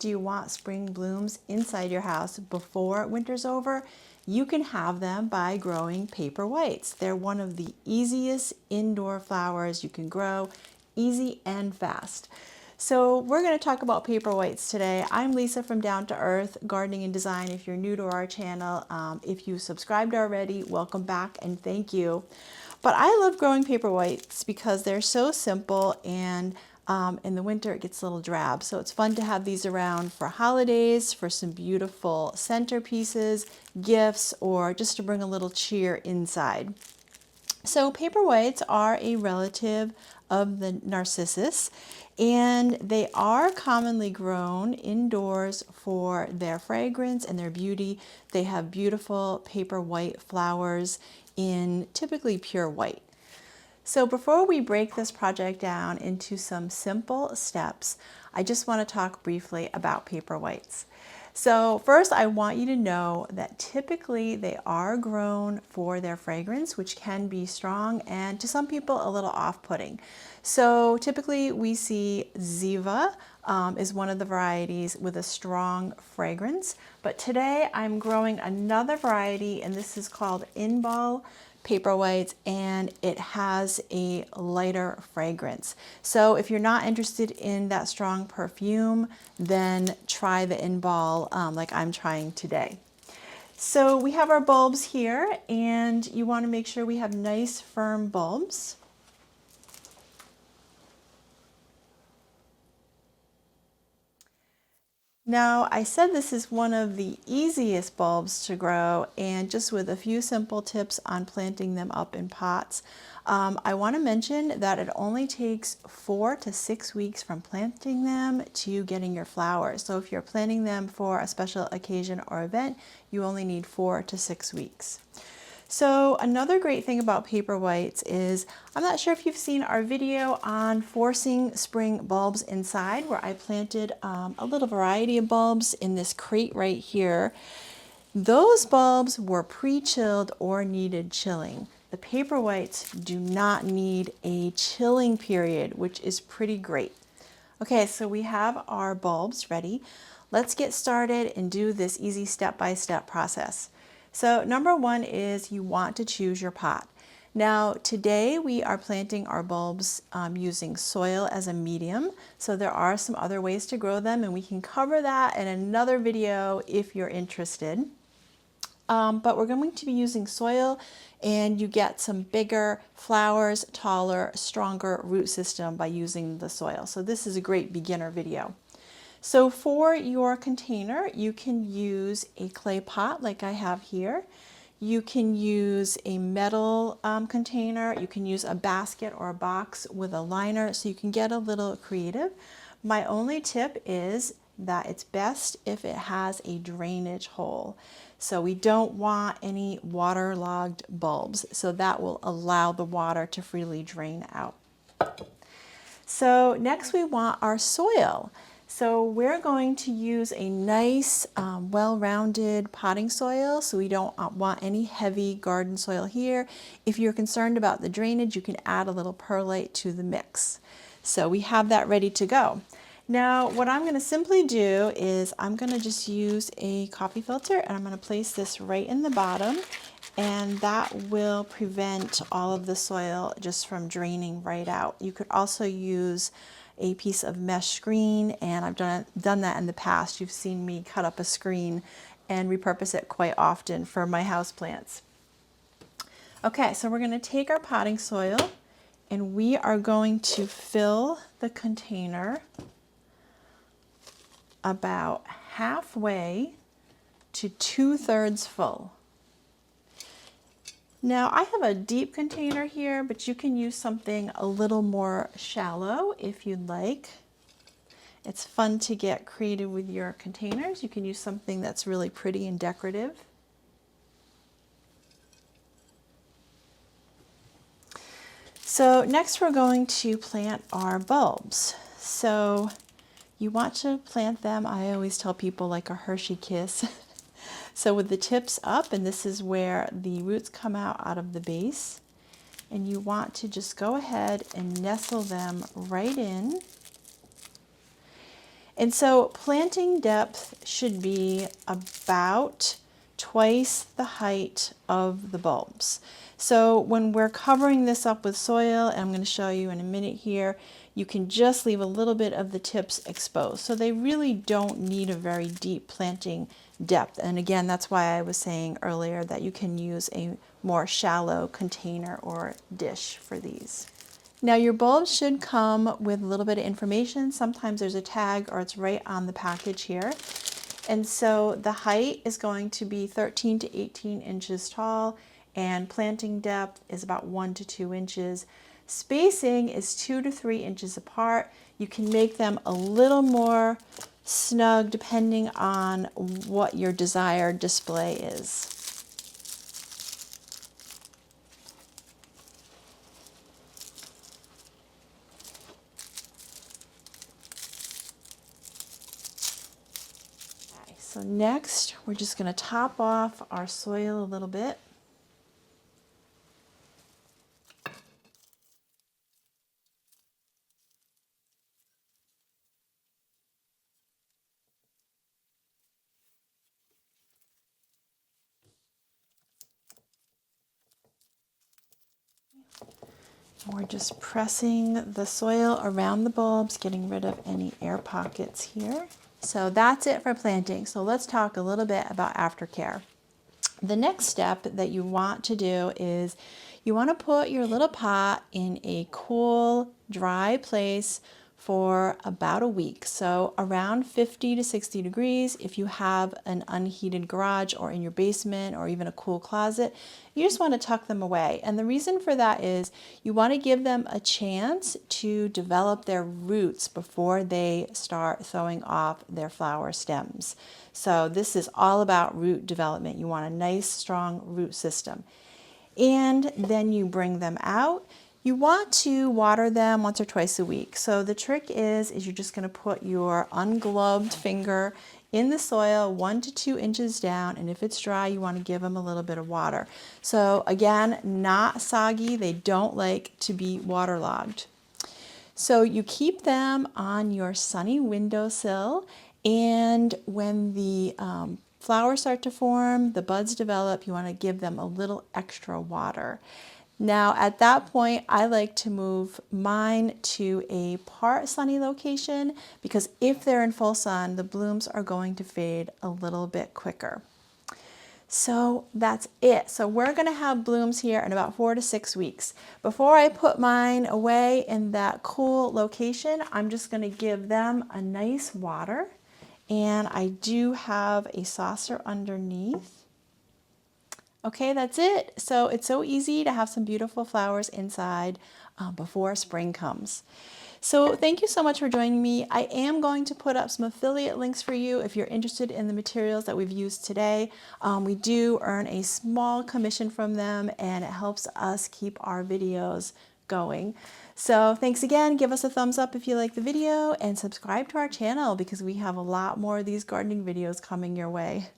do you want spring blooms inside your house before winter's over, you can have them by growing paper whites. They're one of the easiest indoor flowers you can grow, easy and fast. So we're going to talk about paper whites today. I'm Lisa from Down to Earth Gardening and Design. If you're new to our channel, if you subscribed already, welcome back and thank you. But I love growing paper whites because they're so simple, and in the winter it gets a little drab. So it's fun to have these around for holidays, for some beautiful centerpieces, gifts, or just to bring a little cheer inside. So paper whites are a relative of the narcissus, and they are commonly grown indoors for their fragrance and their beauty. They have beautiful paper white flowers in typically pure white. So before we break this project down into some simple steps, I just want to talk briefly about paper whites. So first, I want you to know that typically they are grown for their fragrance, which can be strong and to some people a little off-putting. So typically we see Ziva is one of the varieties with a strong fragrance, but today I'm growing another variety, and this is called In-Ball paper whites, and it has a lighter fragrance. So if you're not interested in that strong perfume, then try the In-Ball like I'm trying today. So we have our bulbs here, and you want to make sure we have nice firm bulbs. Now, I said this is one of the easiest bulbs to grow, and just with a few simple tips on planting them up in pots. I want to mention that it only takes 4 to 6 weeks from planting them to getting your flowers. So if you're planting them for a special occasion or event, you only need 4 to 6 weeks. So another great thing about paper whites is, I'm not sure if you've seen our video on forcing spring bulbs inside, where I planted a little variety of bulbs in this crate right here. Those bulbs were pre-chilled or needed chilling. The paper whites do not need a chilling period, which is pretty great. Okay, so we have our bulbs ready. Let's get started and do this easy step-by-step process. So number one is you want to choose your pot. Now today we are planting our bulbs using soil as a medium. So there are some other ways to grow them, and we can cover that in another video if you're interested. But we're going to be using soil, and you get some bigger flowers, taller, stronger root system by using the soil. So this is a great beginner video. So for your container, you can use a clay pot like I have here. You can use a metal container. You can use a basket or a box with a liner, so you can get a little creative. My only tip is that it's best if it has a drainage hole. So we don't want any waterlogged bulbs, so that will allow the water to freely drain out. So next we want our soil. So we're going to use a nice well-rounded potting soil, so we don't want any heavy garden soil here. If you're concerned about the drainage, you can add a little perlite to the mix. So we have that ready to go. Now what I'm going to simply do is I'm going to just use a coffee filter, and I'm going to place this right in the bottom, and that will prevent all of the soil just from draining right out. You could also use a piece of mesh screen, and I've done that in the past. You've seen me cut up a screen and repurpose it quite often for my houseplants. Okay, so we're going to take our potting soil, and we are going to fill the container about halfway to 2/3 full. Now I have a deep container here, but you can use something a little more shallow if you'd like. It's fun to get creative with your containers. You can use something that's really pretty and decorative. So next we're going to plant our bulbs. So you want to plant them, I always tell people, like a Hershey kiss. So with the tips up, and this is where the roots come out of the base, and you want to just go ahead and nestle them right in. And so planting depth should be about twice the height of the bulbs. So when we're covering this up with soil, and I'm going to show you in a minute here, you can just leave a little bit of the tips exposed. So they really don't need a very deep planting depth. And again, that's why I was saying earlier that you can use a more shallow container or dish for these. Now your bulbs should come with a little bit of information. Sometimes there's a tag or it's right on the package here. And so the height is going to be 13 to 18 inches tall, and planting depth is about 1 to 2 inches. Spacing is 2 to 3 inches apart. You can make them a little more snug depending on what your desired display is. So next, we're just going to top off our soil a little bit. We're just pressing the soil around the bulbs, getting rid of any air pockets here. So that's it for planting. So let's talk a little bit about aftercare. The next step that you want to do is you want to put your little pot in a cool, dry place for about a week. So around 50 to 60 degrees. If you have an unheated garage or in your basement or even a cool closet, you just want to tuck them away. And the reason for that is you want to give them a chance to develop their roots before they start throwing off their flower stems. So this is all about root development. You want a nice, strong root system. And then you bring them out. You want to water them once or twice a week. So the trick is you're just going to put your ungloved finger in the soil 1 to 2 inches down, and if it's dry, you want to give them a little bit of water. So again, not soggy. They don't like to be waterlogged. So you keep them on your sunny windowsill, and when the flowers start to form, the buds develop, you want to give them a little extra water. Now at that point, I like to move mine to a part sunny location because if they're in full sun, the blooms are going to fade a little bit quicker. So that's it. So we're going to have blooms here in about 4 to 6 weeks. Before I put mine away in that cool location, I'm just going to give them a nice water. And I do have a saucer underneath. Okay, that's it. So it's so easy to have some beautiful flowers inside before spring comes. So thank you so much for joining me. I am going to put up some affiliate links for you if you're interested in the materials that we've used today. We do earn a small commission from them, and it helps us keep our videos going. So thanks again. Give us a thumbs up if you like the video, and subscribe to our channel because we have a lot more of these gardening videos coming your way.